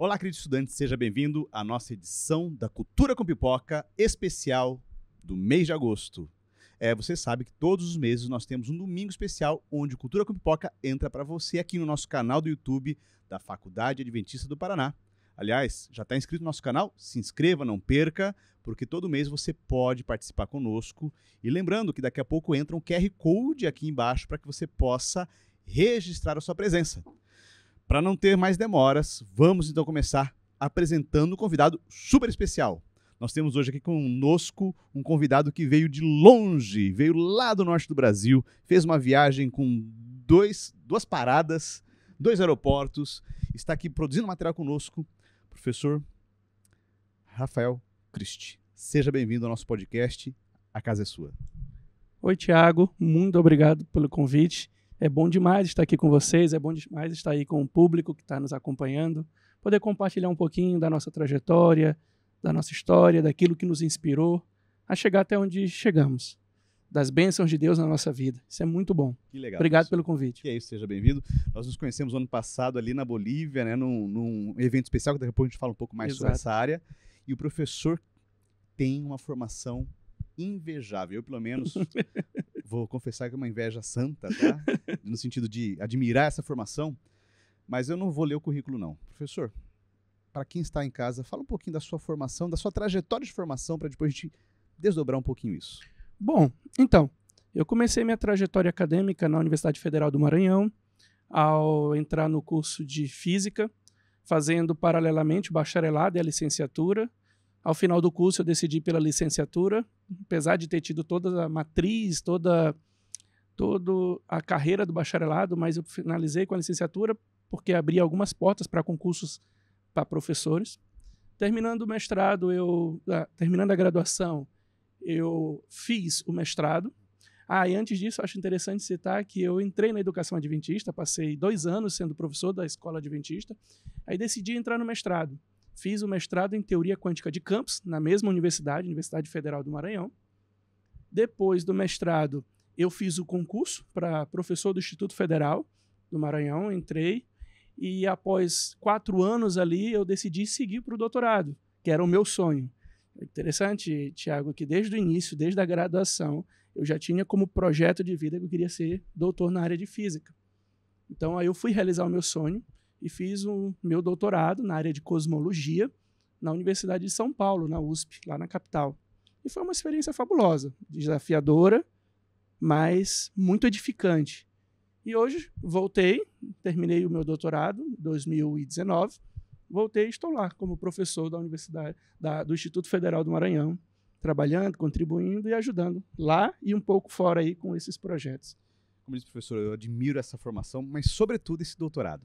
Olá, querido estudante, seja bem-vindo à nossa edição da Cultura com Pipoca especial do mês de agosto. Você sabe que todos os meses nós temos um domingo especial onde o Cultura com Pipoca entra para você aqui no nosso canal do YouTube da Faculdade Adventista do Paraná. Aliás, já está inscrito no nosso canal? Se inscreva, não perca, porque todo mês você pode participar conosco. E lembrando que daqui a pouco entra um QR Code aqui embaixo para que você possa registrar a sua presença. Para não ter mais demoras, vamos então começar apresentando um convidado super especial. Nós temos hoje aqui conosco um convidado que veio de longe, veio lá do norte do Brasil, fez uma viagem com duas paradas, 2 aeroportos, está aqui produzindo material conosco, professor Rafael Christi. Seja bem-vindo ao nosso podcast, a casa é sua. Oi, Thiago, muito obrigado pelo convite. É bom demais estar aqui com vocês, é bom demais estar aí com o público que está nos acompanhando, poder compartilhar um pouquinho da nossa trajetória, da nossa história, daquilo que nos inspirou a chegar até onde chegamos, das bênçãos de Deus na nossa vida. Isso é muito bom. Que legal. Obrigado pelo convite. Que é isso, seja bem-vindo. Nós nos conhecemos ano passado ali na Bolívia, né, num evento especial, que daqui a pouco a gente fala um pouco mais sobre essa área. E o professor tem uma formação invejável. Eu, pelo menos, vou confessar que é uma inveja santa, tá? No sentido de admirar essa formação, mas eu não vou ler o currículo, não. Professor, para quem está em casa, fala um pouquinho da sua formação, da sua trajetória de formação, para depois a gente desdobrar um pouquinho isso. Bom, então, eu comecei minha trajetória acadêmica na Universidade Federal do Maranhão, ao entrar no curso de Física, fazendo paralelamente o bacharelado e a licenciatura. Ao final do curso eu decidi pela licenciatura, apesar de ter tido toda a matriz, toda a carreira do bacharelado, mas eu finalizei com a licenciatura porque abria algumas portas para concursos para professores. Terminando o mestrado, terminando a graduação, eu fiz o mestrado. E antes disso, acho interessante citar que eu entrei na educação adventista, passei 2 anos sendo professor da escola adventista, aí decidi entrar no mestrado. Fiz o mestrado em Teoria Quântica de Campos, na mesma universidade, Universidade Federal do Maranhão. Depois do mestrado, eu fiz o concurso para professor do Instituto Federal do Maranhão, entrei, e após 4 anos ali, eu decidi seguir para o doutorado, que era o meu sonho. É interessante, Thiago, que desde o início, desde a graduação, eu já tinha como projeto de vida que eu queria ser doutor na área de física. Então, aí eu fui realizar o meu sonho, e fiz o meu doutorado na área de cosmologia na Universidade de São Paulo, na USP, lá na capital. E foi uma experiência fabulosa, desafiadora, mas muito edificante. E hoje voltei, terminei o meu doutorado em 2019, voltei e estou lá como professor da Universidade, do Instituto Federal do Maranhão, trabalhando, contribuindo e ajudando lá e um pouco fora aí com esses projetos. Como disse o professor, eu admiro essa formação, mas sobretudo esse doutorado.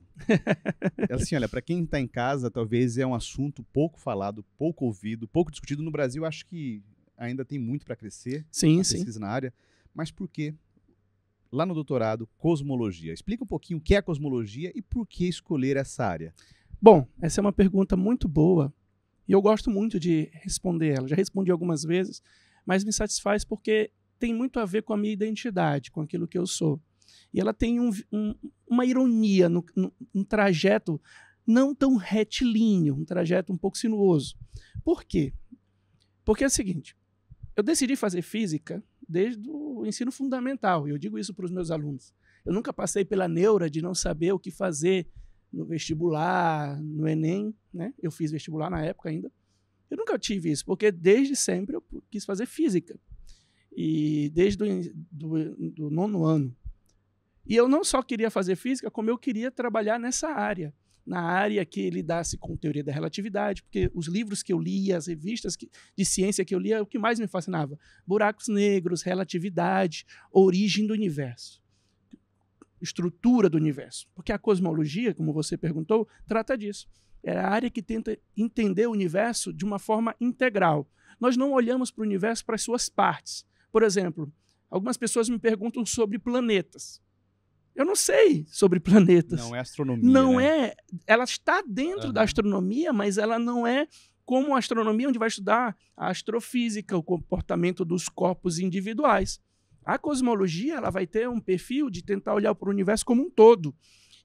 Assim, olha, para quem está em casa, talvez é um assunto pouco falado, pouco ouvido, pouco discutido. No Brasil, acho que ainda tem muito para crescer, sim, pesquisa na área. Mas por que, lá no doutorado, cosmologia? Explica um pouquinho o que é a cosmologia e por que escolher essa área. Bom, essa é uma pergunta muito boa e eu gosto muito de responder ela. Já respondi algumas vezes, mas me satisfaz porque tem muito a ver com a minha identidade, com aquilo que eu sou. E ela tem uma ironia um trajeto não tão retilíneo, um trajeto um pouco sinuoso. Por quê? Porque é o seguinte, eu decidi fazer física desde o ensino fundamental, e eu digo isso para os meus alunos. Eu nunca passei pela neura de não saber o que fazer no vestibular, no Enem, né? Eu fiz vestibular na época ainda. Eu nunca tive isso, porque desde sempre eu quis fazer física. E desde do 9º ano. E eu não só queria fazer física, como eu queria trabalhar nessa área, na área que lidasse com teoria da relatividade, porque os livros que eu lia, as revistas de ciência que eu lia, é o que mais me fascinava. Buracos negros, relatividade, origem do universo, estrutura do universo. Porque a cosmologia, como você perguntou, trata disso. É a área que tenta entender o universo de uma forma integral. Nós não olhamos para o universo para as suas partes. Por exemplo, algumas pessoas me perguntam sobre planetas. Eu não sei sobre planetas. Não é astronomia, Não né? é. Ela está dentro da astronomia, mas ela não é como a astronomia, onde vai estudar a astrofísica, o comportamento dos corpos individuais. A cosmologia ela vai ter um perfil de tentar olhar para o universo como um todo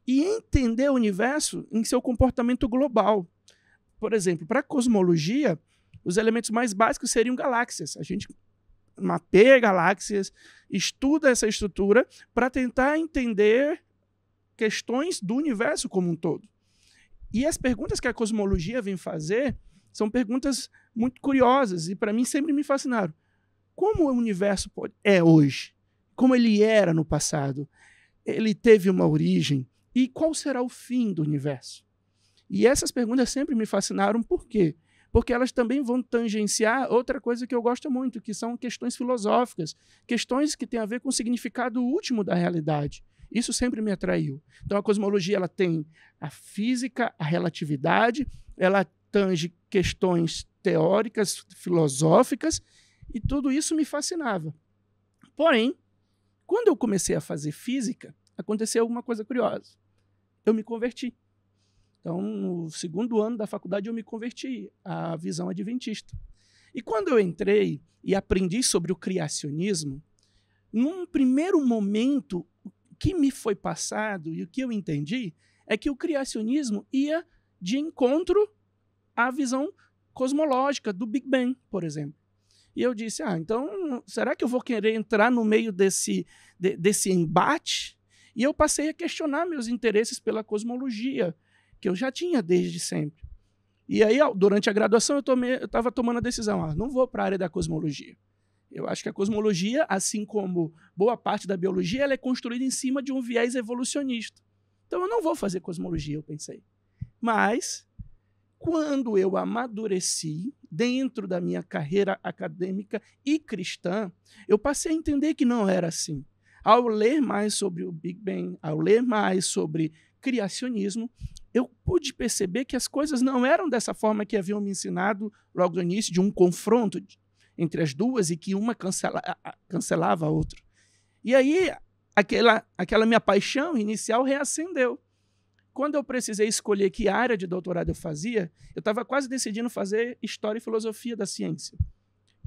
e entender o universo em seu comportamento global. por exemplo, para a cosmologia, os elementos mais básicos seriam galáxias. A gente mapeia galáxias, estuda essa estrutura para tentar entender questões do universo como um todo. E as perguntas que a cosmologia vem fazer são perguntas muito curiosas e, para mim, sempre me fascinaram. Como o universo é hoje? Como ele era no passado? Ele teve uma origem? E qual será o fim do universo? E essas perguntas sempre me fascinaram. Por quê? Porque elas também vão tangenciar outra coisa que eu gosto muito, que são questões filosóficas, questões que têm a ver com o significado último da realidade. Isso sempre me atraiu. Então, a cosmologia ela tem a física, a relatividade, ela tange questões teóricas, filosóficas, e tudo isso me fascinava. Porém, quando eu comecei a fazer física, aconteceu alguma coisa curiosa. Eu me converti. Então, no 2º ano da faculdade, eu me converti à visão adventista. E quando eu entrei e aprendi sobre o criacionismo, num primeiro momento, o que me foi passado e o que eu entendi é que o criacionismo ia de encontro à visão cosmológica do Big Bang, por exemplo. E eu disse, então, será que eu vou querer entrar no meio desse embate? E eu passei a questionar meus interesses pela cosmologia, que eu já tinha desde sempre. E aí, durante a graduação, eu estava tomando a decisão, não vou para a área da cosmologia. Eu acho que a cosmologia, assim como boa parte da biologia, ela é construída em cima de um viés evolucionista. Então, eu não vou fazer cosmologia, eu pensei. Mas, quando eu amadureci dentro da minha carreira acadêmica e cristã, eu passei a entender que não era assim. Ao ler mais sobre o Big Bang, ao ler mais sobre criacionismo, eu pude perceber que as coisas não eram dessa forma que haviam me ensinado logo no início, de um confronto entre as duas e que uma cancelava a outra. E aí, aquela minha paixão inicial reacendeu. Quando eu precisei escolher que área de doutorado eu fazia, eu estava quase decidindo fazer História e Filosofia da Ciência.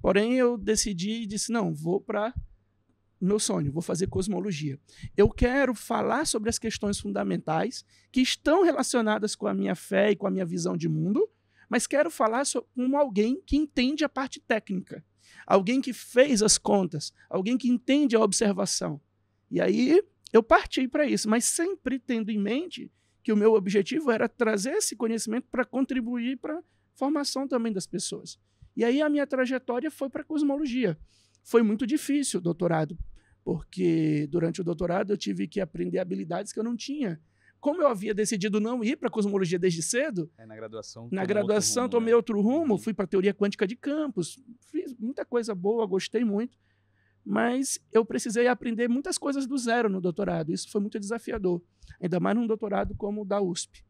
Porém, eu decidi e disse, não, vou para meu sonho, vou fazer cosmologia. Eu quero falar sobre as questões fundamentais que estão relacionadas com a minha fé e com a minha visão de mundo, mas quero falar com alguém que entende a parte técnica, alguém que fez as contas, alguém que entende a observação. E aí eu parti para isso, mas sempre tendo em mente que o meu objetivo era trazer esse conhecimento para contribuir para a formação também das pessoas. E aí a minha trajetória foi para a cosmologia. Foi muito difícil o doutorado, porque durante o doutorado eu tive que aprender habilidades que eu não tinha. Como eu havia decidido não ir para a cosmologia desde cedo, na graduação tomei outro rumo, fui para a teoria quântica de campos, fiz muita coisa boa, gostei muito, mas eu precisei aprender muitas coisas do zero no doutorado. Isso foi muito desafiador, ainda mais num doutorado como o da USP.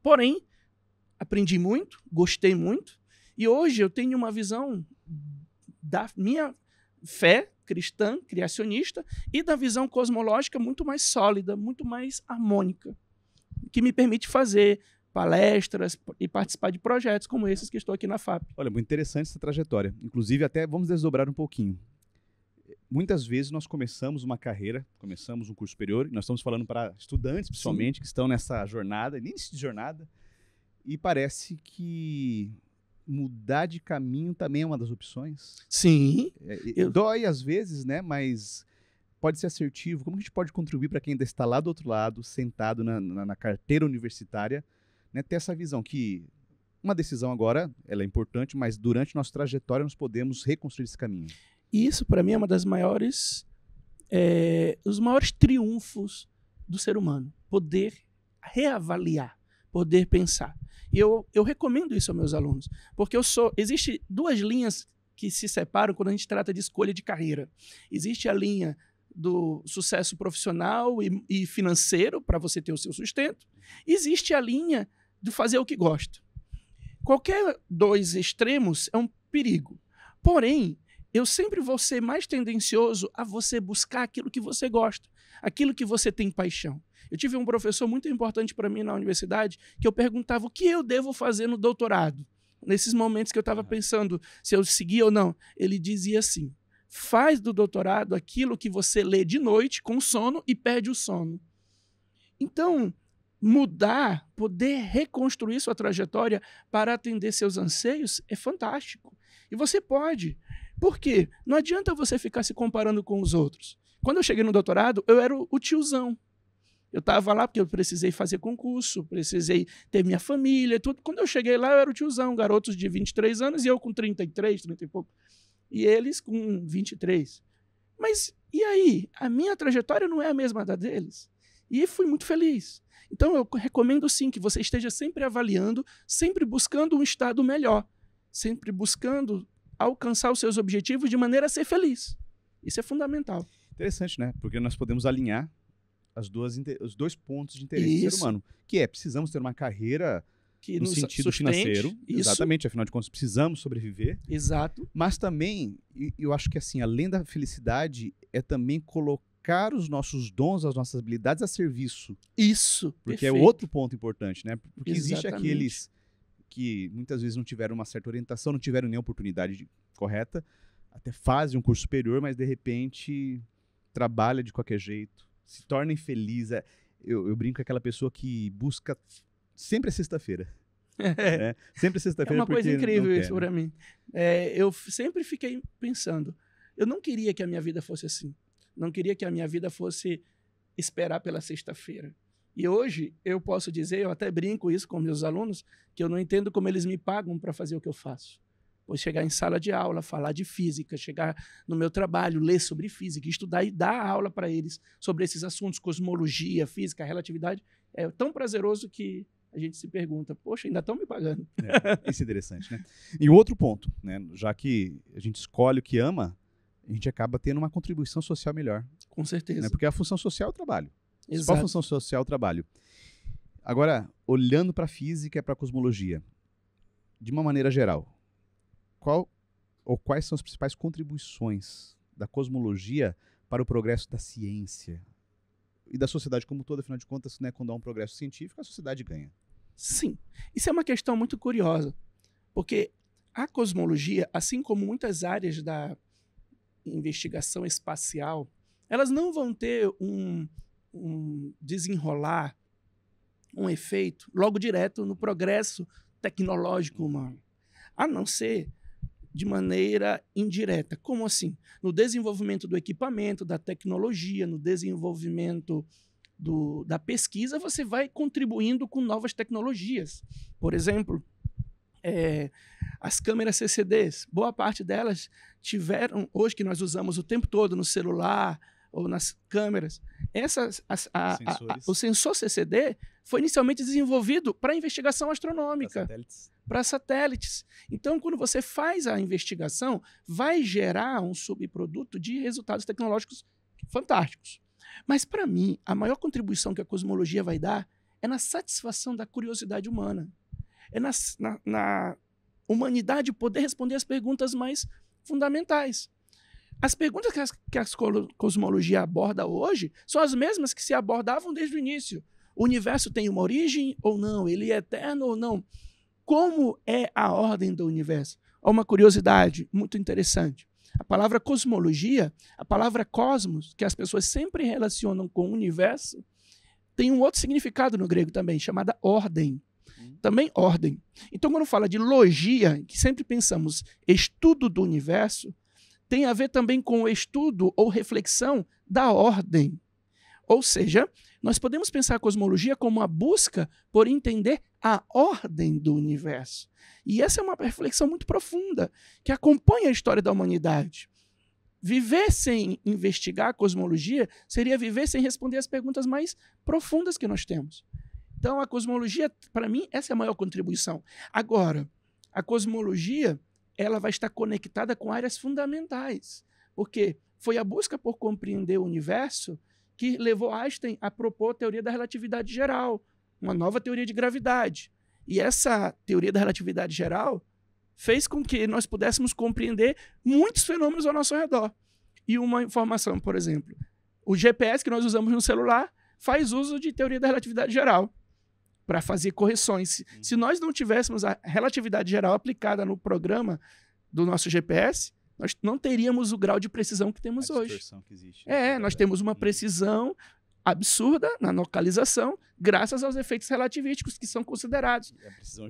Porém, aprendi muito, gostei muito, e hoje eu tenho uma visão da minha fé cristã, criacionista, e da visão cosmológica muito mais sólida, muito mais harmônica, que me permite fazer palestras e participar de projetos como esses que estou aqui na FAP. Olha, muito interessante essa trajetória. Inclusive, até vamos desdobrar um pouquinho. Muitas vezes nós começamos uma carreira, começamos um curso superior, e nós estamos falando para estudantes, principalmente, que estão nessa jornada, início de jornada, e parece que mudar de caminho também é uma das opções. Sim. Dói às vezes, né? Mas pode ser assertivo. Como que a gente pode contribuir para quem ainda está lá do outro lado, sentado na carteira universitária, né, ter essa visão que uma decisão agora ela é importante, mas durante nossa trajetória nós podemos reconstruir esse caminho. E isso, para mim, é uma das os maiores triunfos do ser humano. Poder reavaliar, poder pensar. E eu recomendo isso aos meus alunos, porque existe duas linhas que se separam quando a gente trata de escolha de carreira. Existe a linha do sucesso profissional e financeiro, para você ter o seu sustento. Existe a linha de fazer o que gosta. Qualquer dois extremos é um perigo. Porém, eu sempre vou ser mais tendencioso a você buscar aquilo que você gosta, aquilo que você tem paixão. Eu tive um professor muito importante para mim na universidade que eu perguntava o que eu devo fazer no doutorado. Nesses momentos que eu estava pensando se eu seguia ou não, ele dizia assim, faz do doutorado aquilo que você lê de noite com sono e perde o sono. Então, mudar, poder reconstruir sua trajetória para atender seus anseios é fantástico. E você pode. Por quê? Não adianta você ficar se comparando com os outros. Quando eu cheguei no doutorado, eu era o tiozão. Eu estava lá porque eu precisei fazer concurso, precisei ter minha família, tudo. Quando eu cheguei lá, eu era o tiozão, garotos de 23 anos e eu com 33, 30 e pouco. E eles com 23. Mas e aí? A minha trajetória não é a mesma da deles. E fui muito feliz. Então eu recomendo sim que você esteja sempre avaliando, sempre buscando um estado melhor, sempre buscando alcançar os seus objetivos de maneira a ser feliz. Isso é fundamental. Interessante, né? Porque nós podemos alinhar os dois pontos de interesse do ser humano, que é, precisamos ter uma carreira que no sentido financeiro, isso. Exatamente, afinal de contas, precisamos sobreviver. Exato. Mas também, eu acho que assim, além da felicidade, é também colocar os nossos dons, as nossas habilidades a serviço. Isso, porque perfeito. é outro ponto importante, né? Porque Exatamente. existe aqueles que muitas vezes não tiveram uma certa orientação, não tiveram nem a oportunidade correta, até fazem um curso superior, mas de repente trabalha de qualquer jeito, se torna infeliz. Eu brinco com aquela pessoa que busca sempre a sexta-feira. Sempre a sexta-feira. É uma coisa incrível quer, isso para mim. Eu sempre fiquei pensando, eu não queria que a minha vida fosse assim. Não queria que a minha vida fosse esperar pela sexta-feira. E hoje eu posso dizer, eu até brinco isso com meus alunos, que eu não entendo como eles me pagam para fazer o que eu faço. Pois chegar em sala de aula, falar de física, chegar no meu trabalho, ler sobre física, estudar e dar aula para eles sobre esses assuntos, cosmologia, física, relatividade, é tão prazeroso que a gente se pergunta, poxa, ainda estão me pagando. Isso é interessante, né? E outro ponto, né? Já que a gente escolhe o que ama, a gente acaba tendo uma contribuição social melhor. Com certeza. Né? Porque a função social é o trabalho. Exato. Qual a função social é o trabalho? Agora, olhando para a física e para a cosmologia, de uma maneira geral, quais são as principais contribuições da cosmologia para o progresso da ciência e da sociedade como toda? Afinal de contas, né, quando há um progresso científico, a sociedade ganha. Sim. Isso é uma questão muito curiosa, porque a cosmologia, assim como muitas áreas da investigação espacial, elas não vão ter um desenrolar, um efeito logo direto no progresso tecnológico humano, a não ser de maneira indireta. Como assim? No desenvolvimento do equipamento, da tecnologia, no desenvolvimento da pesquisa, você vai contribuindo com novas tecnologias. Por exemplo, as câmeras CCDs, boa parte delas tiveram, hoje que nós usamos o tempo todo no celular ou nas câmeras, o sensor CCD foi inicialmente desenvolvido para investigação astronômica, para satélites. Então, quando você faz a investigação, vai gerar um subproduto de resultados tecnológicos fantásticos. Mas, para mim, a maior contribuição que a cosmologia vai dar é na satisfação da curiosidade humana. É na humanidade poder responder as perguntas mais fundamentais. As perguntas que a cosmologia aborda hoje são as mesmas que se abordavam desde o início. O universo tem uma origem ou não? Ele é eterno ou não? Como é a ordem do universo? Há uma curiosidade muito interessante. A palavra cosmologia, a palavra cosmos, que as pessoas sempre relacionam com o universo, tem um outro significado no grego também, chamada ordem. Também ordem. Então, quando fala de logia, que sempre pensamos estudo do universo, tem a ver também com o estudo ou reflexão da ordem. Ou seja, nós podemos pensar a cosmologia como uma busca por entender a ordem do universo. E essa é uma reflexão muito profunda, que acompanha a história da humanidade. Viver sem investigar a cosmologia seria viver sem responder as perguntas mais profundas que nós temos. Então, a cosmologia, para mim, essa é a maior contribuição. Agora, a cosmologia ela vai estar conectada com áreas fundamentais, porque foi a busca por compreender o universo que levou Einstein a propor a teoria da relatividade geral, uma nova teoria de gravidade. E essa teoria da relatividade geral fez com que nós pudéssemos compreender muitos fenômenos ao nosso redor. E uma informação, por exemplo, o GPS que nós usamos no celular faz uso de teoria da relatividade geral para fazer correções. Se nós não tivéssemos a relatividade geral aplicada no programa do nosso GPS, nós não teríamos o grau de precisão que temos hoje. Que existe, né? Nós temos uma precisão absurda na localização, graças aos efeitos relativísticos que são considerados. A precisão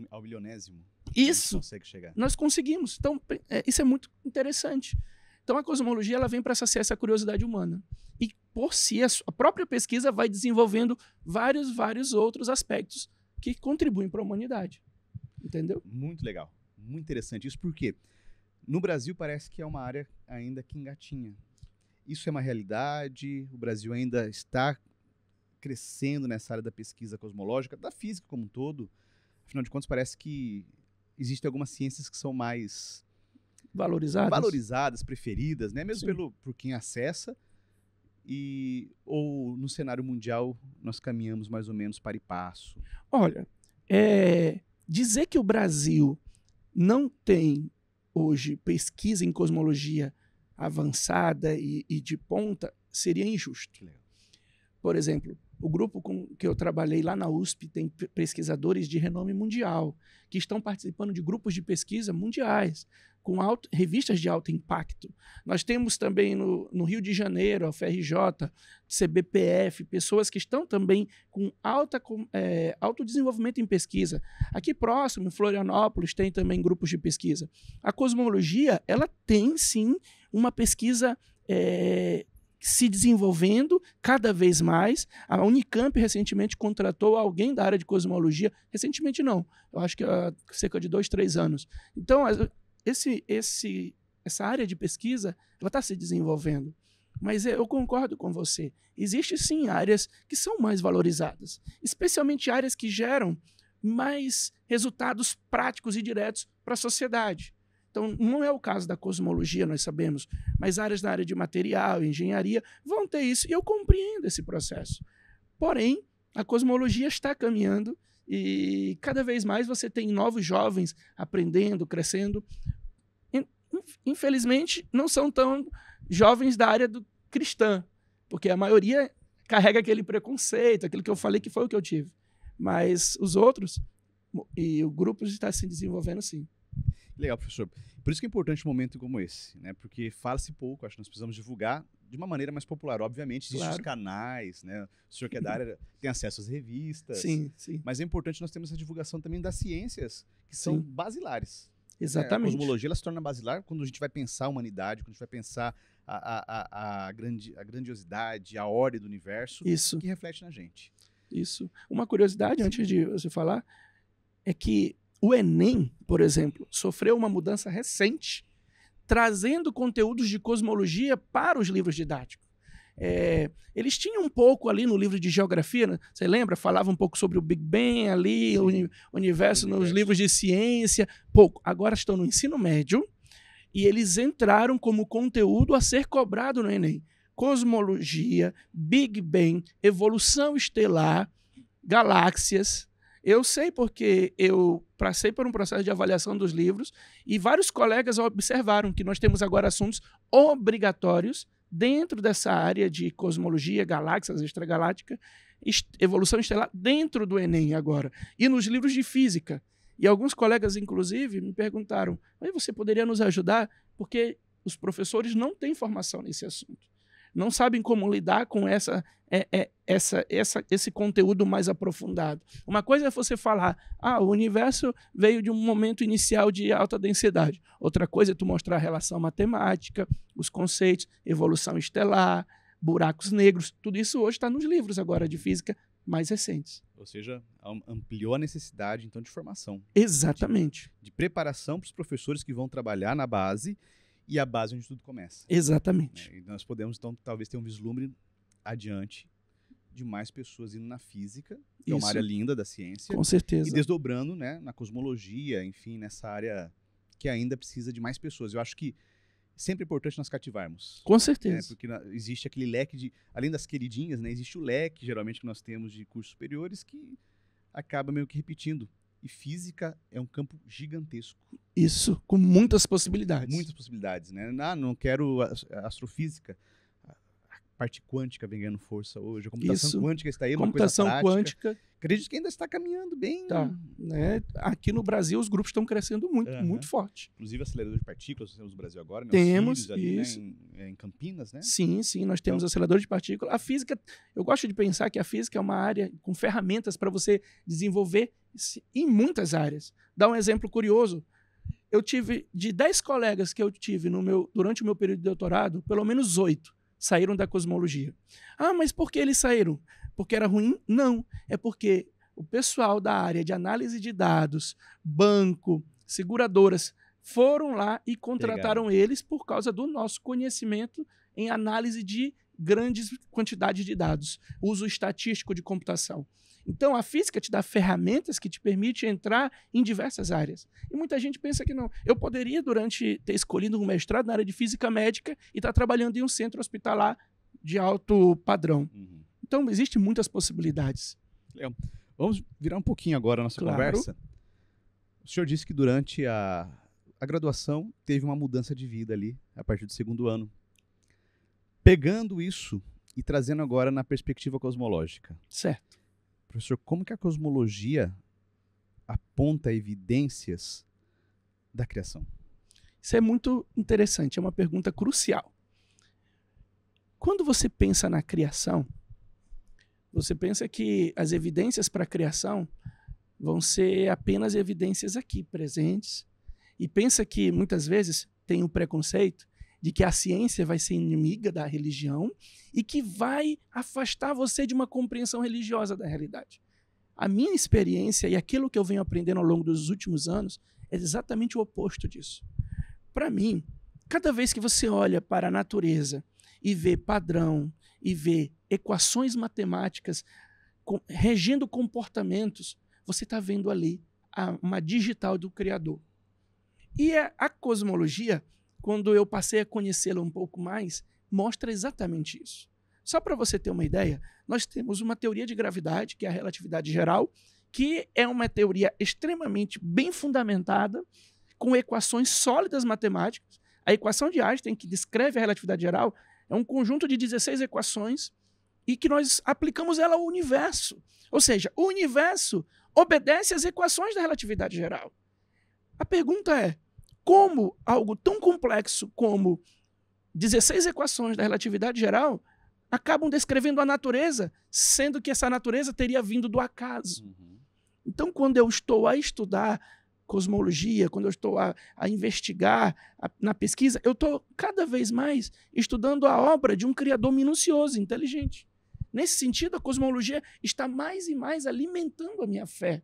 ao milionésimo. Isso, consegue chegar. nós conseguimos. Então, isso é muito interessante. Então, a cosmologia ela vem para saciar essa curiosidade humana. E, por si, a própria pesquisa vai desenvolvendo vários outros aspectos que contribuem para a humanidade. Entendeu? Muito legal. Muito interessante. Isso porque no Brasil parece que é uma área ainda que engatinha. Isso é uma realidade? O Brasil ainda está crescendo nessa área da pesquisa cosmológica, da física como um todo? Afinal de contas, parece que existem algumas ciências que são mais valorizadas, preferidas, né? Mesmo por quem acessa. Ou no cenário mundial nós caminhamos mais ou menos para e passo? Olha, dizer que o Brasil não tem hoje pesquisa em cosmologia avançada e de ponta seria injusto. Por exemplo, o grupo com que eu trabalhei lá na USP tem pesquisadores de renome mundial que estão participando de grupos de pesquisa mundiais, com revistas de alto impacto. Nós temos também no Rio de Janeiro, a FRJ, CBPF, pessoas que estão também com alto desenvolvimento em pesquisa. Aqui próximo, em Florianópolis, tem também grupos de pesquisa. A cosmologia, ela tem sim uma pesquisa se desenvolvendo cada vez mais. A Unicamp recentemente contratou alguém da área de cosmologia. Recentemente não, eu acho que há cerca de 2, 3 anos. Então, essa área de pesquisa ela está se desenvolvendo. Mas eu concordo com você. Existem sim áreas que são mais valorizadas, especialmente áreas que geram mais resultados práticos e diretos para a sociedade. Então, não é o caso da cosmologia, nós sabemos, mas áreas na área de material, engenharia, vão ter isso, e eu compreendo esse processo. Porém, a cosmologia está caminhando e cada vez mais você tem novos jovens aprendendo, crescendo. Infelizmente, não são tão jovens da área cristã, porque a maioria carrega aquele preconceito, aquilo que eu falei que foi o que eu tive. Mas os outros, e o grupo está se desenvolvendo sim. Legal, professor. Por isso que é importante um momento como esse, né? Porque fala-se pouco, acho que nós precisamos divulgar de uma maneira mais popular. Obviamente, existem os canais, né? O senhor que é da área tem acesso às revistas. Sim. Mas é importante nós termos essa divulgação também das ciências, que são basilares. Exatamente. A cosmologia ela se torna basilar quando a gente vai pensar a humanidade, quando a gente vai pensar a grandiosidade, a ordem do universo, isso que reflete na gente. Isso. Uma curiosidade, antes de você falar, é que o Enem, por exemplo, sofreu uma mudança recente, trazendo conteúdos de cosmologia para os livros didáticos. Eles tinham um pouco ali no livro de geografia, né? Você lembra? Falava um pouco sobre o Big Bang ali, o universo nos livros de ciência, pouco. Agora estão no ensino médio e eles entraram como conteúdo a ser cobrado no Enem. Cosmologia, Big Bang, evolução estelar, galáxias. Eu sei porque eu passei por um processo de avaliação dos livros e vários colegas observaram que nós temos agora assuntos obrigatórios dentro dessa área de cosmologia, galáxias, extragaláctica, evolução estelar, dentro do Enem agora. E nos livros de física. E alguns colegas, inclusive, me perguntaram, mas você poderia nos ajudar? Porque os professores não têm formação nesse assunto. Não sabem como lidar com esse conteúdo mais aprofundado. Uma coisa é você falar, o universo veio de um momento inicial de alta densidade. Outra coisa é tu mostrar a relação matemática, os conceitos, evolução estelar, buracos negros. Tudo isso hoje está nos livros agora de física mais recentes. Ou seja, ampliou a necessidade, então, de formação. Exatamente. De preparação para os professores que vão trabalhar na base, e a base onde tudo começa. Exatamente. E nós podemos, então, talvez ter um vislumbre adiante de mais pessoas indo na física, que é uma área linda da ciência. Com certeza. E desdobrando, né, na cosmologia, enfim, nessa área que ainda precisa de mais pessoas. Eu acho que sempre é importante nós cativarmos. Com certeza. Porque existe aquele leque de... Além das queridinhas, né, existe o leque, geralmente, que nós temos de cursos superiores que acaba meio que repetindo. E física é um campo gigantesco. Isso, com muitas possibilidades. Muitas possibilidades, né? Não quero astrofísica. parte quântica vem ganhando força hoje. A computação Isso. quântica está aí, uma Computação coisa prática. quântica. Acredito que ainda está caminhando bem. Tá, né? Aqui no Brasil os grupos estão crescendo muito, Aham. muito forte. Inclusive acelerador de partículas, nós temos no Brasil agora, né? Temos, Os Sirius ali, isso. né? Em Campinas, né? Sim, nós temos aceleradores de partículas. A física, eu gosto de pensar que a física é uma área com ferramentas para você desenvolver em muitas áreas. Dá um exemplo curioso. Eu tive, de 10 colegas que eu tive durante o meu período de doutorado, pelo menos 8 saíram da cosmologia. Ah, mas por que eles saíram? Porque era ruim? Não. É porque o pessoal da área de análise de dados, banco, seguradoras, foram lá e contrataram eles por causa do nosso conhecimento em análise de grandes quantidades de dados, uso estatístico de computação. Então, a física te dá ferramentas que te permitem entrar em diversas áreas. E muita gente pensa que não. Eu poderia, ter escolhido um mestrado na área de física médica e estar trabalhando em um centro hospitalar de alto padrão. Uhum. Então, existem muitas possibilidades. Vamos virar um pouquinho agora a nossa conversa. O senhor disse que durante a graduação teve uma mudança de vida ali, a partir do 2º ano. Pegando isso e trazendo agora na perspectiva cosmológica. Certo. Professor, como que a cosmologia aponta evidências da criação? Isso é muito interessante, é uma pergunta crucial. Quando você pensa na criação, você pensa que as evidências para a criação vão ser apenas evidências aqui, presentes, e pensa que muitas vezes tem o preconceito de que a ciência vai ser inimiga da religião e que vai afastar você de uma compreensão religiosa da realidade. A minha experiência e aquilo que eu venho aprendendo ao longo dos últimos anos é exatamente o oposto disso. Para mim, cada vez que você olha para a natureza e vê padrão, e vê equações matemáticas regendo comportamentos, você está vendo ali uma digital do Criador. E a cosmologia, quando eu passei a conhecê-la um pouco mais, mostra exatamente isso. Só para você ter uma ideia, nós temos uma teoria de gravidade, que é a relatividade geral, que é uma teoria extremamente bem fundamentada, com equações sólidas matemáticas. A equação de Einstein, que descreve a relatividade geral, é um conjunto de 16 equações e que nós aplicamos ela ao universo. Ou seja, o universo obedece às equações da relatividade geral. A pergunta é, como algo tão complexo como 16 equações da relatividade geral acabam descrevendo a natureza, sendo que essa natureza teria vindo do acaso? Uhum. Então, quando eu estou a estudar cosmologia, quando eu estou a investigar na pesquisa, eu estou cada vez mais estudando a obra de um criador minucioso, inteligente. Nesse sentido, a cosmologia está mais e mais alimentando a minha fé.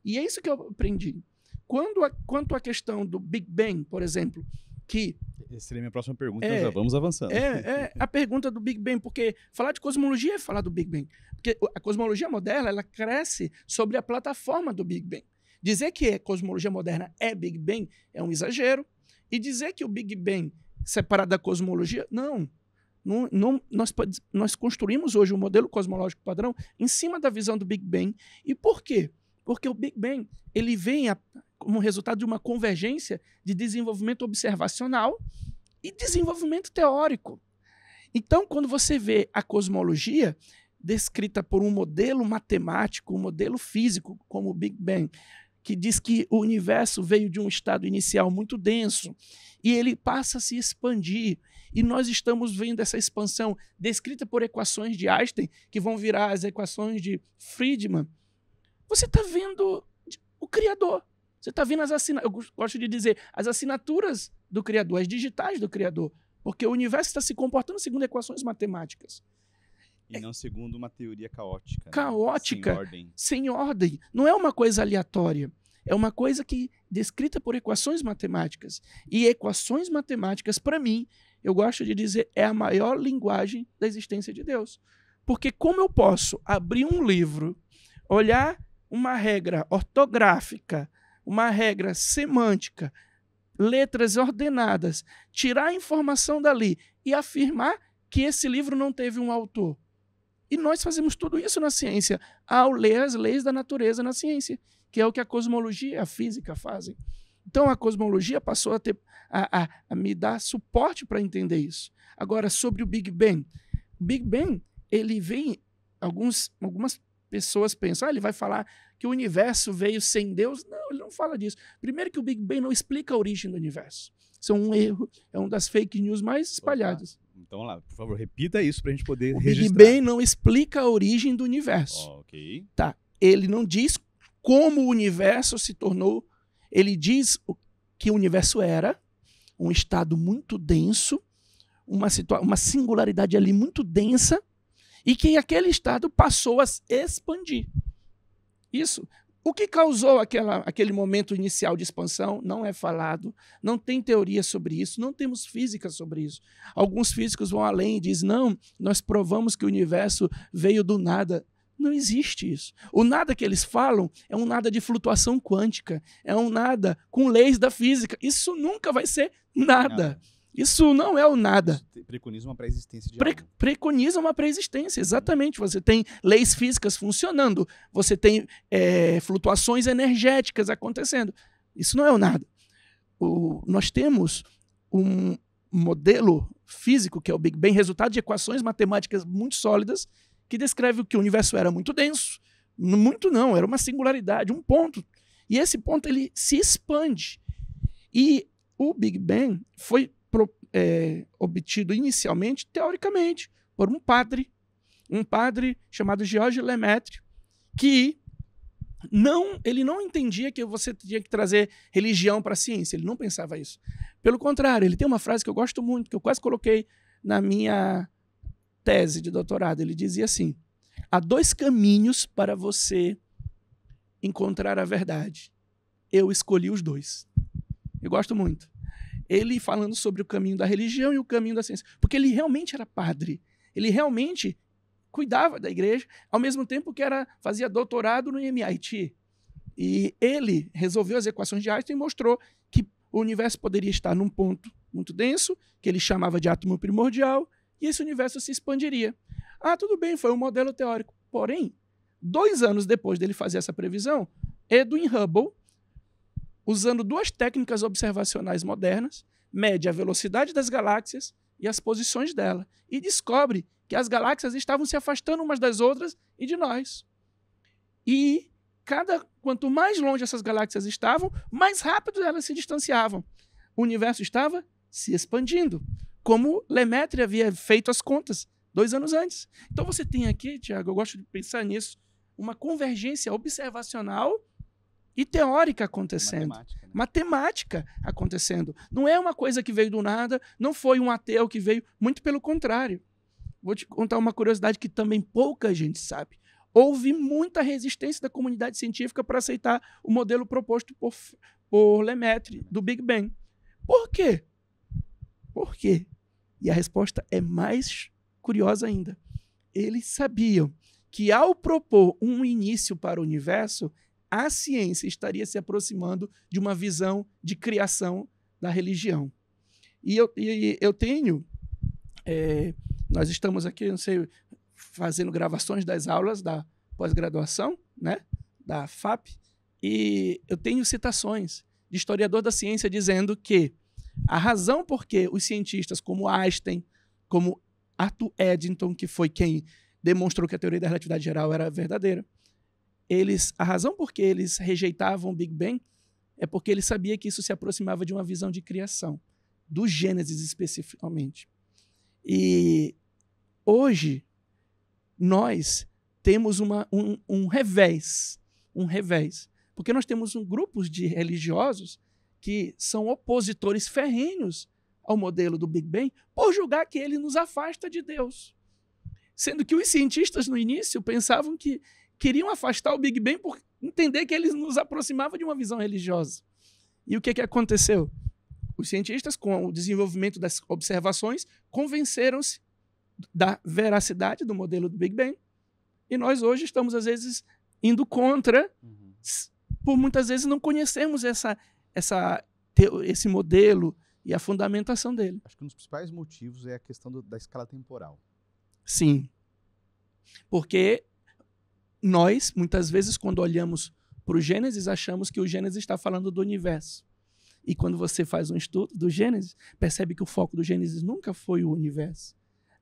E é isso que eu aprendi. Quanto à questão do Big Bang, por exemplo, que... Essa seria a minha próxima pergunta, então já vamos avançando. É a pergunta do Big Bang, porque falar de cosmologia é falar do Big Bang. Porque a cosmologia moderna, ela cresce sobre a plataforma do Big Bang. Dizer que a cosmologia moderna é Big Bang é um exagero. E dizer que o Big Bang separado da cosmologia, não. Nós construímos hoje um modelo cosmológico padrão em cima da visão do Big Bang. E por quê? Porque o Big Bang ele vem como resultado de uma convergência de desenvolvimento observacional e desenvolvimento teórico. Então, quando você vê a cosmologia descrita por um modelo matemático, um modelo físico, como o Big Bang, que diz que o universo veio de um estado inicial muito denso e ele passa a se expandir. E nós estamos vendo essa expansão descrita por equações de Einstein, que vão virar as equações de Friedman. Você está vendo o Criador. Você está vendo eu gosto de dizer, as assinaturas do Criador, as digitais do Criador. Porque o universo está se comportando segundo equações matemáticas. E não segundo uma teoria caótica. Caótica, Sem ordem. Sem ordem. Não é uma coisa aleatória. É uma coisa que descrita por equações matemáticas. E equações matemáticas, para mim, eu gosto de dizer, é a maior linguagem da existência de Deus. Porque como eu posso abrir um livro, olhar uma regra ortográfica, uma regra semântica, letras ordenadas, tirar a informação dali e afirmar que esse livro não teve um autor? E nós fazemos tudo isso na ciência, ao ler as leis da natureza na ciência, que é o que a cosmologia e a física fazem. Então, a cosmologia passou a me dar suporte para entender isso. Agora, sobre o Big Bang. O Big Bang, ele vem, algumas pessoas pensam, ele vai falar que o universo veio sem Deus. Não, ele não fala disso. Primeiro que o Big Bang não explica a origem do universo. Isso é um erro, é uma das fake news mais espalhadas. Então, lá, por favor, repita isso para a gente poder o registrar. O Big Bang não explica a origem do universo. Ok. Tá. Ele não diz como o universo se tornou. Ele diz que o universo era um estado muito denso, uma singularidade ali muito densa, e que aquele estado passou a expandir. Isso. O que causou aquele momento inicial de expansão não é falado, não tem teoria sobre isso, não temos física sobre isso. Alguns físicos vão além e dizem, não, nós provamos que o universo veio do nada. Não existe isso. O nada que eles falam é um nada de flutuação quântica, é um nada com leis da física. Isso nunca vai ser nada. Isso não é o nada. Preconiza uma pré-existência de algo. Preconiza uma pré-existência, exatamente. Você tem leis físicas funcionando, você tem flutuações energéticas acontecendo. Isso não é o nada. Nós temos um modelo físico, que é o Big Bang, resultado de equações matemáticas muito sólidas, que descreve que o universo era muito denso. Muito não, era uma singularidade, um ponto. E esse ponto ele se expande. E o Big Bang foi obtido inicialmente, teoricamente, por um padre chamado Georges Lemaitre, que ele não entendia que você tinha que trazer religião para a ciência, ele não pensava isso. Pelo contrário, ele tem uma frase que eu gosto muito, que eu quase coloquei na minha tese de doutorado. Ele dizia assim: há 2 caminhos para você encontrar a verdade. Eu escolhi os 2. Eu gosto muito. Ele falando sobre o caminho da religião e o caminho da ciência. Porque ele realmente era padre. Ele realmente cuidava da igreja, ao mesmo tempo que fazia doutorado no MIT. E ele resolveu as equações de Einstein e mostrou que o universo poderia estar num ponto muito denso, que ele chamava de átomo primordial, e esse universo se expandiria. Tudo bem, foi um modelo teórico. Porém, 2 anos depois dele fazer essa previsão, Edwin Hubble, usando 2 técnicas observacionais modernas, mede a velocidade das galáxias e as posições dela, e descobre que as galáxias estavam se afastando umas das outras e de nós. E quanto mais longe essas galáxias estavam, mais rápido elas se distanciavam. O universo estava se expandindo, como Lemaitre havia feito as contas 2 anos antes. Então você tem aqui, Tiago, eu gosto de pensar nisso, uma convergência observacional e teórica acontecendo. Matemática, né? Matemática acontecendo. Não é uma coisa que veio do nada, não foi um ateu que veio, muito pelo contrário. Vou te contar uma curiosidade que também pouca gente sabe. Houve muita resistência da comunidade científica para aceitar o modelo proposto por Lemaitre, do Big Bang. Por quê? Por quê? E a resposta é mais curiosa ainda. Eles sabiam que, ao propor um início para o universo, a ciência estaria se aproximando de uma visão de criação da religião. E eu tenho... nós estamos aqui, não sei, fazendo gravações das aulas da pós-graduação, né, da FAP, e eu tenho citações de historiador da ciência dizendo que a razão por que os cientistas como Einstein, como Arthur Eddington, que foi quem demonstrou que a teoria da relatividade geral era verdadeira, a razão por que eles rejeitavam o Big Bang é porque eles sabiam que isso se aproximava de uma visão de criação, do Gênesis especificamente. E hoje nós temos um revés, porque nós temos grupos de religiosos que são opositores ferrenhos ao modelo do Big Bang por julgar que ele nos afasta de Deus. Sendo que os cientistas no início pensavam que queriam afastar o Big Bang por entender que ele nos aproximava de uma visão religiosa. E o que aconteceu? Os cientistas, com o desenvolvimento das observações, convenceram-se da veracidade do modelo do Big Bang, e nós hoje estamos, às vezes, indo contra, por muitas vezes não conhecermos esse modelo e a fundamentação dele. Acho que um dos principais motivos é a questão da escala temporal. Sim. Porque nós, muitas vezes, quando olhamos para o Gênesis, achamos que o Gênesis está falando do universo. E quando você faz um estudo do Gênesis, percebe que o foco do Gênesis nunca foi o universo.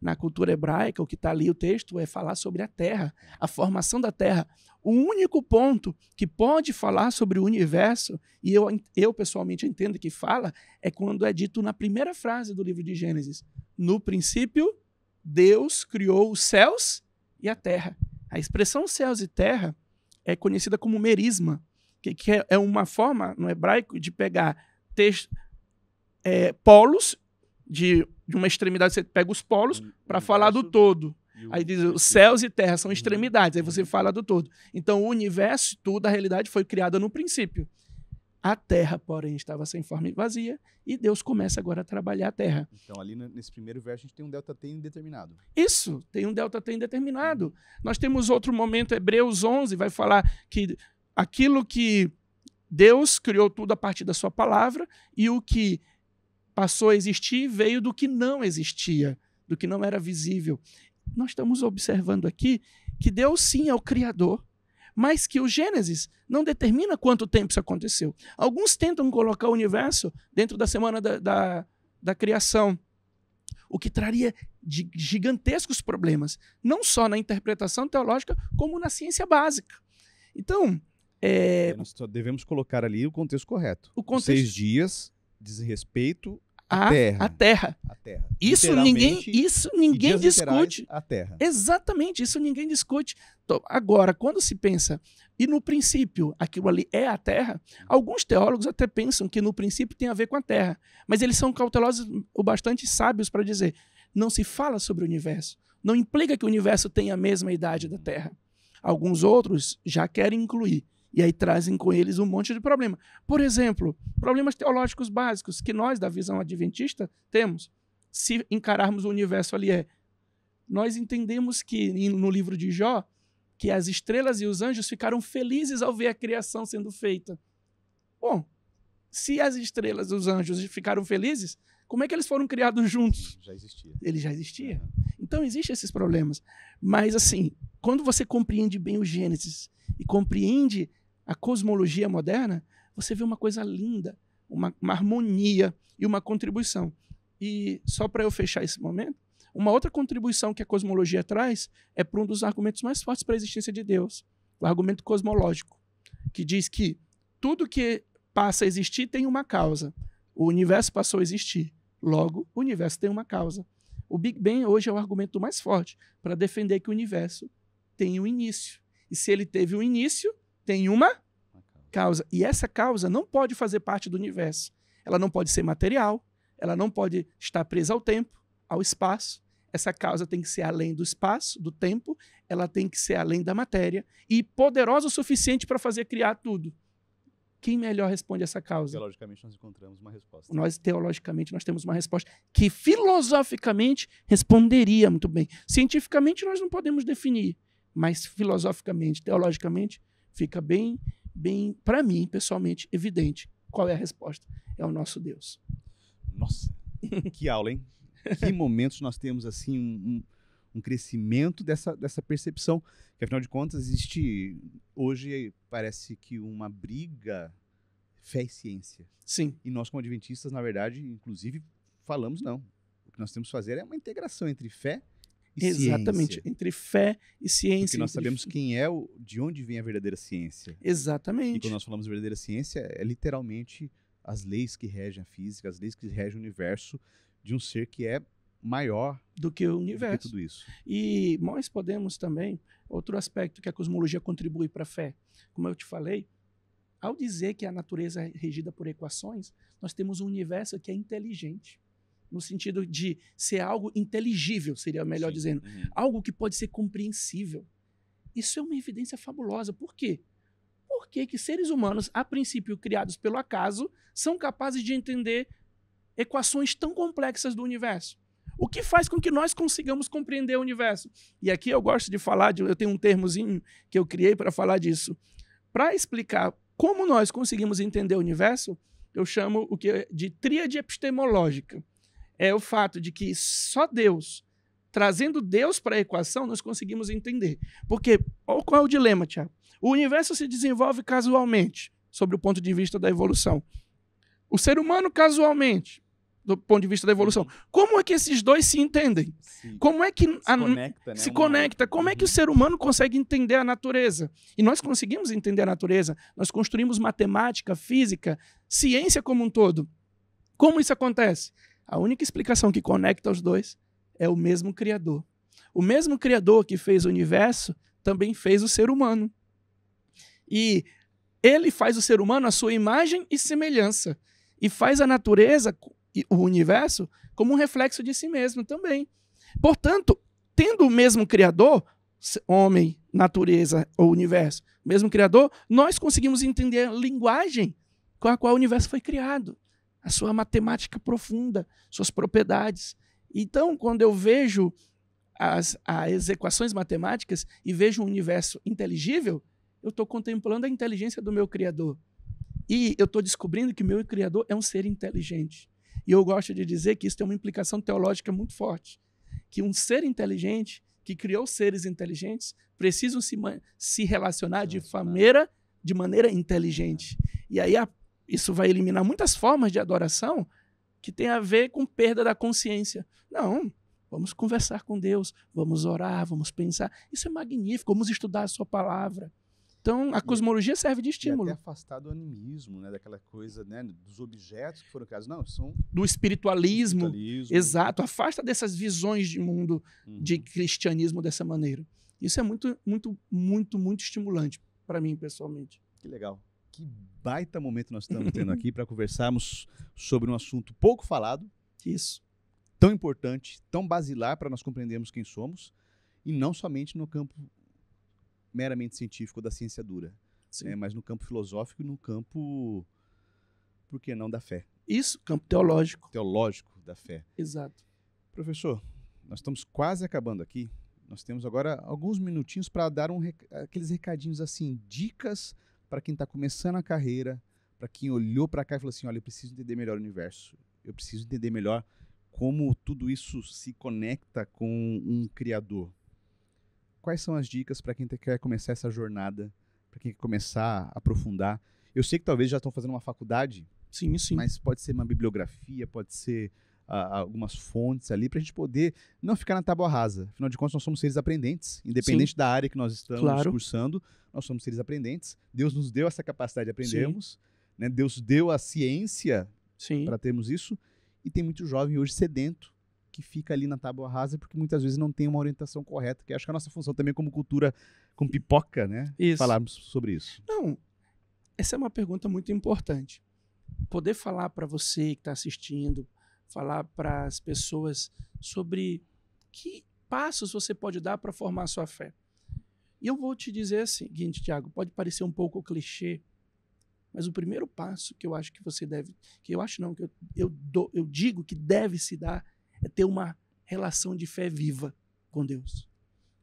Na cultura hebraica, o que está ali, o texto, é falar sobre a Terra, a formação da Terra. O único ponto que pode falar sobre o universo, e eu pessoalmente entendo que fala, é quando é dito na primeira frase do livro de Gênesis. No princípio, Deus criou os céus e a terra. A expressão céus e terra é conhecida como merisma, que é uma forma, no hebraico, de pegar polos, de uma extremidade, você pega os polos para falar do todo. Aí diz, os céus e terra são extremidades, aí você fala do todo. Então, o universo, tudo, a realidade foi criada no princípio. A terra, porém, estava sem forma e vazia, e Deus começa agora a trabalhar a terra. Então, ali nesse primeiro verso, a gente tem um ΔT indeterminado. Isso, tem um ΔT indeterminado. Nós temos outro momento, Hebreus 11, vai falar que aquilo que Deus criou tudo a partir da sua palavra, e o que passou a existir veio do que não existia, do que não era visível. Nós estamos observando aqui que Deus, sim, é o Criador, mas que o Gênesis não determina quanto tempo isso aconteceu. Alguns tentam colocar o universo dentro da semana da criação, o que traria de gigantescos problemas, não só na interpretação teológica, como na ciência básica. Então, nós só devemos colocar ali o contexto correto. Os 6 dias diz respeito à terra. A terra. A terra. Isso ninguém discute. A terra. Exatamente, isso ninguém discute. Então, agora, quando se pensa, e no princípio aquilo ali é a terra, alguns teólogos até pensam que no princípio tem a ver com a terra, mas eles são cautelosos o bastante sábios para dizer, não se fala sobre o universo, não implica que o universo tenha a mesma idade da terra. Alguns outros já querem incluir, e aí trazem com eles um monte de problema. Por exemplo, problemas teológicos básicos que nós, da visão adventista, temos. Se encararmos o universo ali, nós entendemos que, no livro de Jó, que as estrelas e os anjos ficaram felizes ao ver a criação sendo feita. Bom, se as estrelas e os anjos ficaram felizes, como é que eles foram criados juntos? Já existia. Ele já existia. Então, existem esses problemas. Mas, assim, quando você compreende bem o Gênesis e compreende a cosmologia moderna, você vê uma coisa linda, uma harmonia e uma contribuição. E só para eu fechar esse momento, uma outra contribuição que a cosmologia traz é para um dos argumentos mais fortes para a existência de Deus, o argumento cosmológico, que diz que tudo que passa a existir tem uma causa. O universo passou a existir, logo o universo tem uma causa. O Big Bang hoje é o argumento mais forte para defender que o universo tem um início. E se ele teve um início, tem uma causa. E essa causa não pode fazer parte do universo. Ela não pode ser material, ela não pode estar presa ao tempo, ao espaço. Essa causa tem que ser além do espaço, do tempo, ela tem que ser além da matéria e poderosa o suficiente para fazer criar tudo. Quem melhor responde essa causa? Teologicamente nós encontramos uma resposta. Teologicamente, nós temos uma resposta que filosoficamente responderia muito bem. Cientificamente nós não podemos definir, mas filosoficamente, teologicamente, fica bem, para mim, pessoalmente, evidente qual é a resposta. É o nosso Deus. Nossa, que aula, hein? Que momentos nós temos, assim, um crescimento dessa percepção, que afinal de contas existe, hoje parece que uma briga fé e ciência. Sim. E nós como adventistas, na verdade, inclusive, falamos não. O que nós temos que fazer é uma integração entre fé e ciência. Exatamente, entre fé e ciência. Porque nós sabemos de onde vem a verdadeira ciência. Exatamente. E quando nós falamos de verdadeira ciência, é literalmente as leis que regem a física, as leis que regem o universo de um ser que é maior do que o universo. Do que tudo isso. E nós podemos também, outro aspecto que a cosmologia contribui para a fé, como eu te falei, ao dizer que a natureza é regida por equações, nós temos um universo que é inteligente, no sentido de ser algo inteligível, seria melhor dizendo, algo que pode ser compreensível. Isso é uma evidência fabulosa. Por quê? Por que seres humanos, a princípio criados pelo acaso, são capazes de entender equações tão complexas do universo? O que faz com que nós consigamos compreender o universo? E aqui eu gosto de falar, eu tenho um termozinho que eu criei para falar disso. Para explicar como nós conseguimos entender o universo, eu chamo o que de tríade epistemológica. É o fato de que só Deus, trazendo Deus para a equação, nós conseguimos entender. Porque, qual é o dilema, Tiago? O universo se desenvolve casualmente, sob o ponto de vista da evolução. O ser humano, casualmente. do ponto de vista da evolução. Como é que esses dois se entendem? Sim. Como é que Se conecta, né? Como é que o ser humano consegue entender a natureza? E nós conseguimos entender a natureza. Nós construímos matemática, física, ciência como um todo. Como isso acontece? A única explicação que conecta os dois é o mesmo Criador. O mesmo Criador que fez o universo também fez o ser humano. E ele faz o ser humano à sua imagem e semelhança. E faz a natureza e o universo como um reflexo de si mesmo também. Portanto, tendo o mesmo Criador, homem, natureza ou universo, o mesmo Criador, nós conseguimos entender a linguagem com a qual o universo foi criado, a sua matemática profunda, suas propriedades. Então, quando eu vejo as equações matemáticas e vejo um universo inteligível, eu estou contemplando a inteligência do meu Criador. E eu estou descobrindo que o meu Criador é um ser inteligente. E eu gosto de dizer que isso tem uma implicação teológica muito forte. Que um ser inteligente, que criou seres inteligentes, precisam se relacionar de maneira inteligente. E aí isso vai eliminar muitas formas de adoração que tem a ver com perda da consciência. Não, vamos conversar com Deus, vamos orar, vamos pensar. Isso é magnífico, vamos estudar a sua palavra. Então, a cosmologia serve de estímulo. E até afastar do animismo, né? Daquela coisa, né? Dos objetos que foram criados. Não, são... Do espiritualismo. Exato. Afasta dessas visões de mundo, de cristianismo dessa maneira. Isso é muito, muito, muito, muito estimulante para mim, pessoalmente. Que legal. Que baita momento nós estamos tendo aqui para conversarmos sobre um assunto pouco falado. Isso. Tão importante, tão basilar para nós compreendermos quem somos. E não somente no campo meramente científico da ciência dura, né, mas no campo filosófico e no campo, por que não, da fé. Isso, campo teológico. Teológico da fé. Exato. Professor, nós estamos quase acabando aqui. Nós temos agora alguns minutinhos para dar aqueles recadinhos assim, dicas para quem está começando a carreira, para quem olhou para cá e falou assim, olha, eu preciso entender melhor o universo, eu preciso entender melhor como tudo isso se conecta com um Criador. Quais são as dicas para quem quer começar essa jornada, para quem quer começar a aprofundar? Eu sei que talvez já estão fazendo uma faculdade, sim. Mas pode ser uma bibliografia, pode ser algumas fontes ali, para a gente poder não ficar na tábua rasa. Afinal de contas, nós somos seres aprendentes, independente da área que nós estamos cursando, nós somos seres aprendentes. Deus nos deu essa capacidade de aprendermos, né? Deus deu a ciência para termos isso, e tem muito jovem hoje sedento, que fica ali na tábua rasa, porque muitas vezes não tem uma orientação correta, que acho que a nossa função também como cultura, como pipoca, né? Isso. Falarmos sobre isso. Não, essa é uma pergunta muito importante. Poder falar para você que está assistindo, falar para as pessoas sobre que passos você pode dar para formar a sua fé. E eu vou te dizer o seguinte, Tiago, pode parecer um pouco clichê, mas o primeiro passo que eu acho que você deve, que eu acho não, que eu digo que deve se dar, é ter uma relação de fé viva com Deus.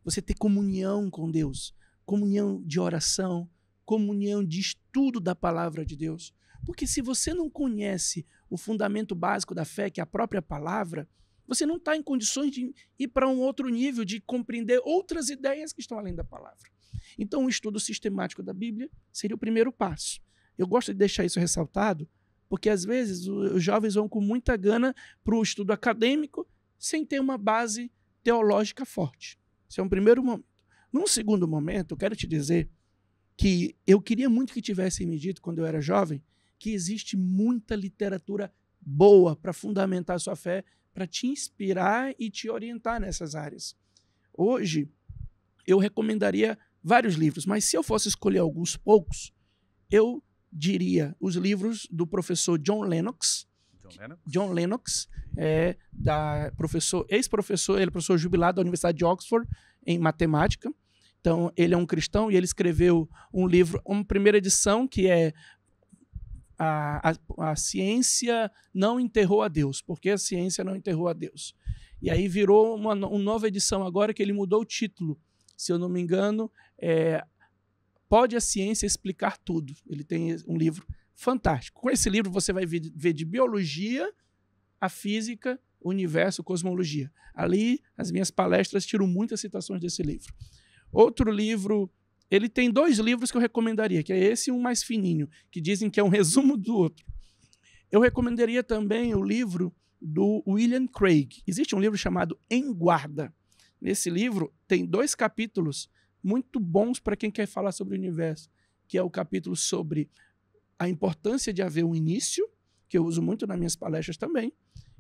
Você ter comunhão com Deus, comunhão de oração, comunhão de estudo da palavra de Deus. Porque se você não conhece o fundamento básico da fé, que é a própria palavra, você não está em condições de ir para um outro nível, de compreender outras ideias que estão além da palavra. Então, o estudo sistemático da Bíblia seria o primeiro passo. Eu gosto de deixar isso ressaltado, porque às vezes os jovens vão com muita gana para o estudo acadêmico sem ter uma base teológica forte. Esse é um primeiro momento. Num segundo momento, eu quero te dizer que eu queria muito que tivessem me dito, quando eu era jovem, que existe muita literatura boa para fundamentar a sua fé, para te inspirar e te orientar nessas áreas. Hoje, eu recomendaria vários livros, mas se eu fosse escolher alguns poucos, eu diria os livros do professor John Lennox. John Lennox é ex-professor, ele é professor jubilado da Universidade de Oxford em matemática. Então, ele é um cristão e ele escreveu um livro, uma primeira edição, que é a ciência não enterrou a Deus. Por que a ciência não enterrou a Deus? E aí virou uma nova edição agora, que ele mudou o título. Se eu não me engano, Pode a Ciência Explicar Tudo? Ele tem um livro fantástico. Com esse livro você vai ver de biologia a física, universo, cosmologia. Ali, as minhas palestras tiram muitas citações desse livro. Outro livro, ele tem 2 livros que eu recomendaria, que é esse e um mais fininho, que dizem que é um resumo do outro. Eu recomendaria também o livro do William Craig. Existe um livro chamado Em Guarda. Nesse livro tem 2 capítulos muito bons para quem quer falar sobre o universo, que é o capítulo sobre a importância de haver um início, que eu uso muito nas minhas palestras também,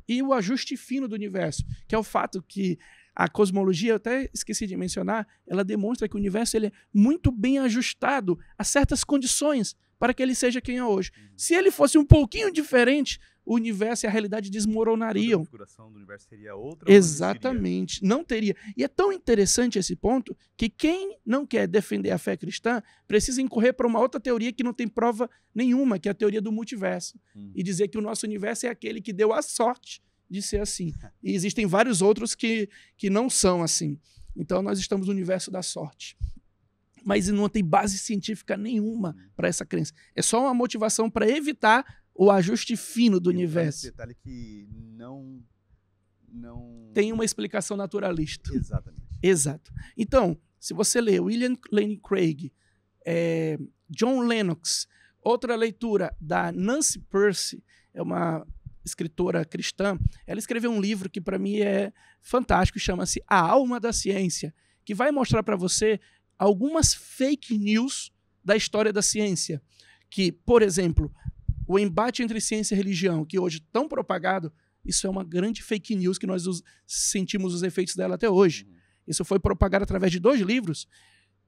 e o ajuste fino do universo, que é o fato que a cosmologia, eu até esqueci de mencionar, ela demonstra que o universo ele é muito bem ajustado a certas condições para que ele seja quem é hoje. Se ele fosse um pouquinho diferente, o universo e a realidade desmoronariam. A configuração do universo seria outra? Exatamente, não teria. E é tão interessante esse ponto que quem não quer defender a fé cristã precisa incorrer para uma outra teoria que não tem prova nenhuma, que é a teoria do multiverso. E dizer que o nosso universo é aquele que deu a sorte de ser assim. E existem vários outros que não são assim. Então nós estamos no universo da sorte. Mas não tem base científica nenhuma para essa crença. É só uma motivação para evitar o ajuste fino do universo. Esse detalhe que não tem uma explicação naturalista. Exatamente. Exato. Então, se você lê William Lane Craig, John Lennox, outra leitura da Nancy Pearcey, é uma escritora cristã, ela escreveu um livro que para mim é fantástico, chama-se A Alma da Ciência, que vai mostrar para você algumas fake news da história da ciência, que, por exemplo, o embate entre ciência e religião, que hoje é tão propagado, isso é uma grande fake news que nós sentimos os efeitos dela até hoje. Isso foi propagado através de 2 livros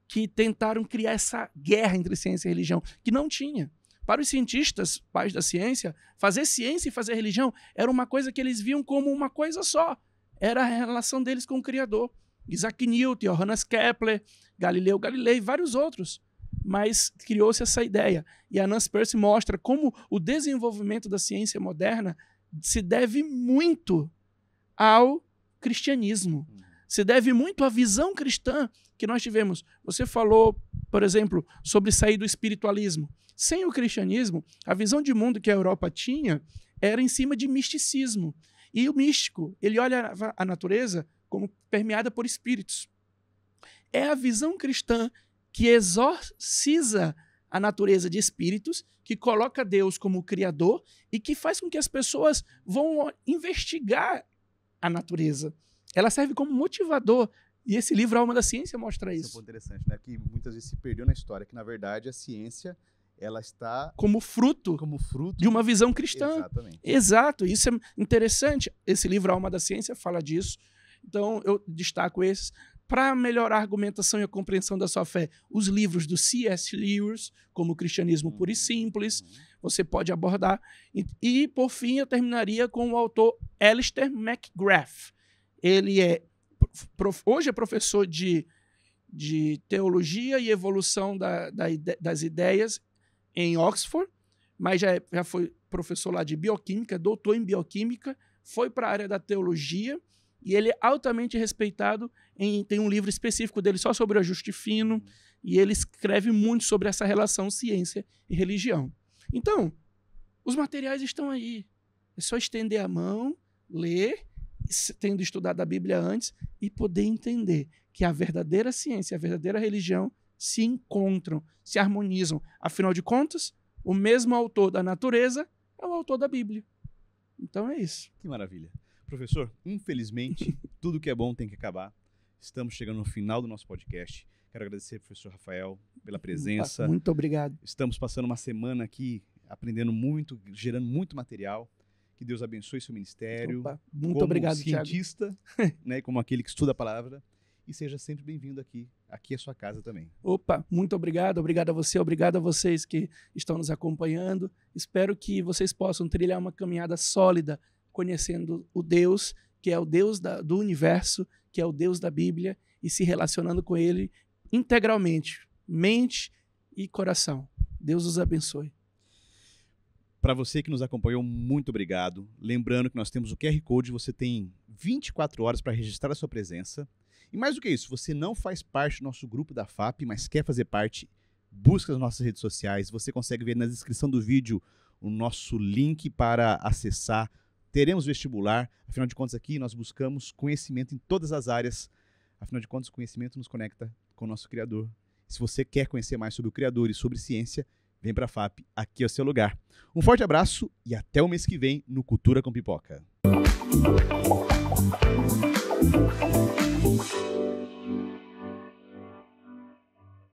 que tentaram criar essa guerra entre ciência e religião, que não tinha. Para os cientistas, pais da ciência, fazer ciência e fazer religião era uma coisa que eles viam como uma coisa só. Era a relação deles com o Criador. Isaac Newton, Johannes Kepler, Galileu Galilei e vários outros. Mas criou-se essa ideia. E a Nancy Pearcey mostra como o desenvolvimento da ciência moderna se deve muito ao cristianismo. Se deve muito à visão cristã que nós tivemos. Você falou, por exemplo, sobre sair do espiritualismo. Sem o cristianismo, a visão de mundo que a Europa tinha era em cima de misticismo. E o místico, ele olha a natureza como permeada por espíritos. É a visão cristã que exorciza a natureza de espíritos, que coloca Deus como criador e que faz com que as pessoas vão investigar a natureza. Ela serve como motivador. E esse livro, A Alma da Ciência, mostra isso. Isso é um ponto interessante, né? Que muitas vezes se perdeu na história, que na verdade a ciência ela está como fruto de uma visão cristã. Exatamente. Exato. Isso é interessante. Esse livro, A Alma da Ciência, fala disso. Então, eu destaco esses. Para melhorar a argumentação e a compreensão da sua fé, os livros do C.S. Lewis, como o Cristianismo Puro e Simples, você pode abordar. E, por fim, eu terminaria com o autor Alistair McGrath. Ele hoje é professor de teologia e evolução das ideias em Oxford, mas já foi professor lá de bioquímica, doutor em bioquímica, foi para a área da teologia, e ele é altamente respeitado. Tem um livro específico dele só sobre o ajuste fino, e ele escreve muito sobre essa relação ciência e religião. Então, os materiais estão aí. É só estender a mão, ler, tendo estudado a Bíblia antes, e poder entender que a verdadeira ciência e a verdadeira religião se encontram, se harmonizam. Afinal de contas, o mesmo autor da natureza é o autor da Bíblia. Então é isso. Que maravilha. Professor, infelizmente, tudo que é bom tem que acabar. Estamos chegando no final do nosso podcast. Quero agradecer ao professor Rafael pela presença. Muito obrigado. Estamos passando uma semana aqui aprendendo muito, gerando muito material. Que Deus abençoe seu ministério. Opa, muito obrigado, cientista, né, como aquele que estuda a palavra. E seja sempre bem-vindo aqui. Aqui é sua casa também. Opa, muito obrigado. Obrigado a você, obrigado a vocês que estão nos acompanhando. Espero que vocês possam trilhar uma caminhada sólida, conhecendo o Deus, que é o Deus do universo, que é o Deus da Bíblia, e se relacionando com Ele integralmente, mente e coração. Deus os abençoe. Para você que nos acompanhou, muito obrigado. Lembrando que nós temos o QR Code, você tem 24 horas para registrar a sua presença. E mais do que isso, você não faz parte do nosso grupo da FAP, mas quer fazer parte, busca as nossas redes sociais. Você consegue ver na descrição do vídeo o nosso link para acessar. Teremos vestibular, afinal de contas aqui nós buscamos conhecimento em todas as áreas. Afinal de contas, o conhecimento nos conecta com o nosso Criador. Se você quer conhecer mais sobre o Criador e sobre ciência, vem para a FAP, aqui é o seu lugar. Um forte abraço e até o mês que vem no Cultura com Pipoca.